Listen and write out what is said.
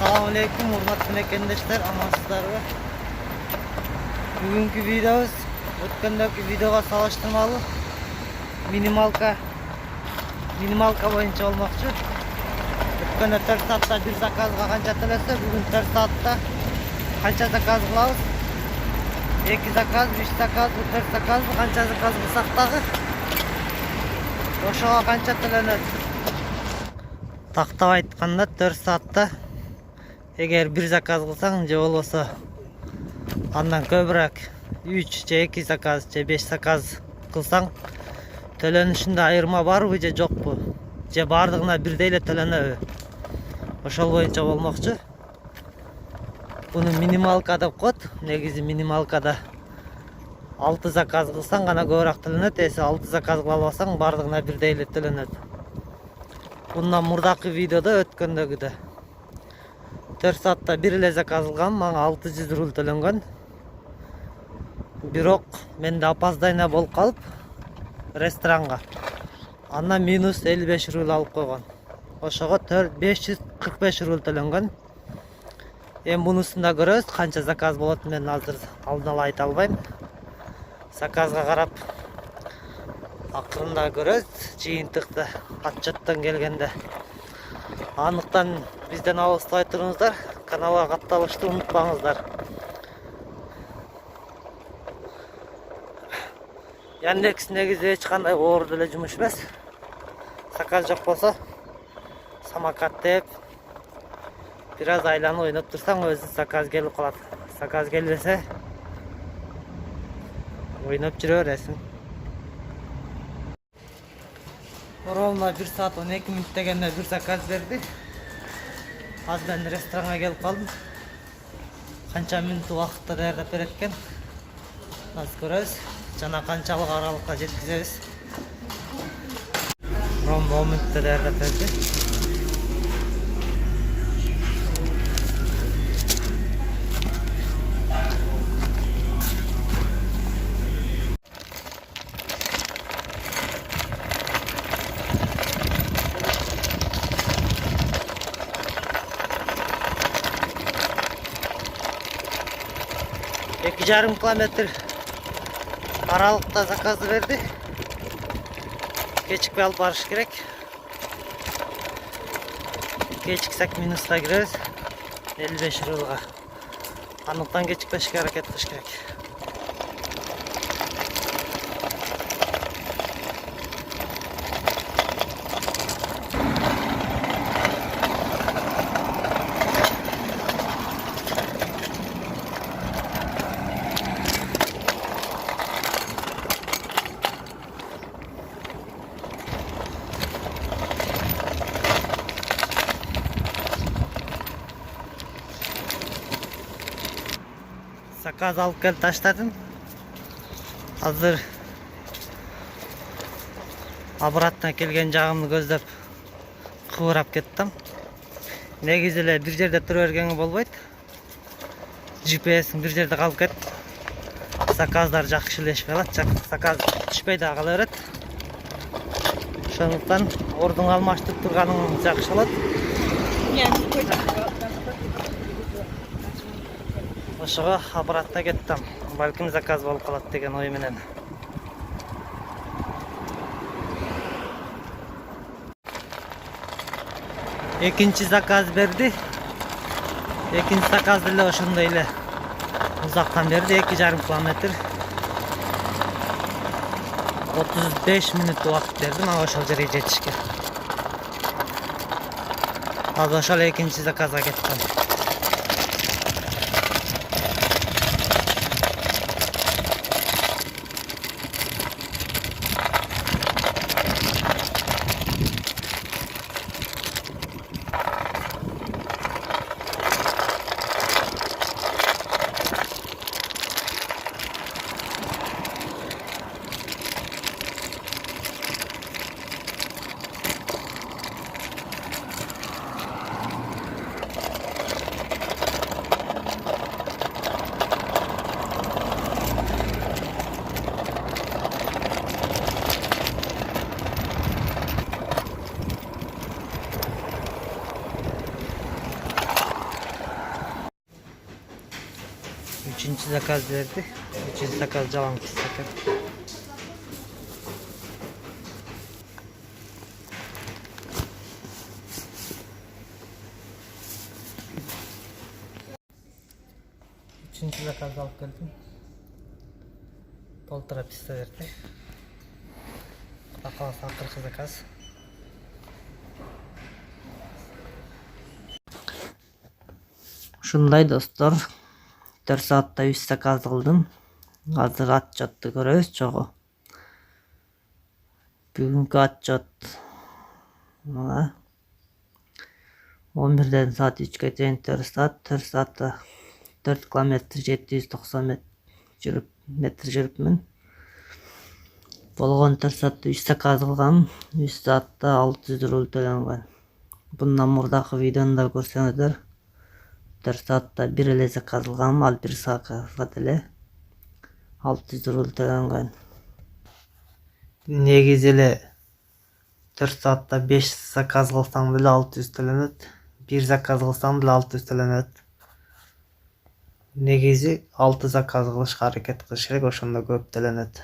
Assalamualaikum hurmatli mekendeshler, amansızlarga. Bugünkü videomuz ötkendeki videoga salıştırmalı minimalka boyunca olmakçı. Ötkende 4 saatte bir zakazga kança төлese, bugün 4 saatte kança zakaz kılabız. 2 zakaz, 3 zakaz, 4 zakaz, kança zakaz kılsak dagı oşoga kança tölenет. Tактап айтканда 4 саатта эгер бир заказ кылсаң же болбосо андан көбүрөөк 3 же 2 заказ же 5 заказ кылсаң төлөнүшүндө айырма барбы же жокпу, же бардыгына бирдей эле төлөнөбү, ошол боюнча болмокчу. Буну минималка деп коет. Негизи минималкада 6 заказ кылсаң гана көбүрөөк төлөнөт, эсе 6 заказ кыла албасаң бардыгына бирдей эле төлөнөт. Bundan murdaki videoda ötkendögüdө 4 saatte bir эле заказ кылгам, мага 600 рубль төлөнгөн. Бирок менде опоздание болуп калып ресторанга. Андан минус 55 рубль алып койгон. Ошого 545 рубль төлөнгөн. Эми бунусунда көрөбүз канча заказ болот. Мен азыр алдын ала айта албайм. Заказга карап акырында көрөбүз жыйынтыкты отчеттен келгенде. Анықтан бизден алыстабай туруңуздар, каналга катталышты унутпаңыздар. Яндекс негизи эч кандай оорду эле жумуш эмес. Заказ жок болсо самокат деп бир аз айланып ойноп турсаң өзү заказ келип калат. Заказ келбесе ойноп жүрө бересиң. Ровно 1 saat 12 minut degende bir zakaz berdi. Az ben restorana gelip kaldım. Kança minut vaqtda daярдап берет экен. Az көрөбүз. Жана канчалык аралыкка жеткизебиз. Ровно 10 minutda daярдап берди. Жарым километр аралыкта заказды берди. Кечикпей алып барыш керек. Кечиксек минуста киребиз 55 рублга. Анықтан кечикпешке аракет кылыш керек. Zakaz alıp gelip taşladım. Hazır обратно келген жагымды көздөп кыбырап кеттим. Негизи эле бир жерде тура бергенге болбойт. GPS бир жерде калып кетип заказдар жакшы илешпей калат. Заказ түшпөй да кала берет. Ошондуктан ордун алмаштырып турганың жакшы болот. Ошого обратно кеттим. Балким заказ болуп калат деген ой менен. Экинчи заказ берди. Экинчи заказ деле ошондой эле узактан берди, 2,5 километр. 35 минут убакыт берди мага ошол жерге жетишке. Азыр ошол экинчи заказга кеттим. 2 zakaz berdi. 3 zakaz жалаң пицца экен. Üçüncü zakaz alıp geldim. Толтура пицца берди. Кудай кааласа акыркы заказ. Ушундай достор, 4 саатта 3 заказ кылдым. Азыр отчетты көрөбүз чогуу. Бүгүнкү отчет мына 11-ден saat 3-ке чейин 4 saatта 4 километр 790 метр жүрүпмүн. Болгон 4 saatта 3 заказ кылгам, 3 saatта 600 рубль төлөнгөн. Bundan мурдакы видеону да көрсөңүздөр. 4 saatта бир эле заказ кылгам, ал бир заказга деле 600 рубль төлөнгөн. Негизи эле 4 saatта 5 заказ кылсаң деле 600 төлөнөт. 1 заказ кылсаң деле 600 төлөнөт. Негизи 6 заказ кылышка аракет кылыш керек, ошондо көп төлөнөт.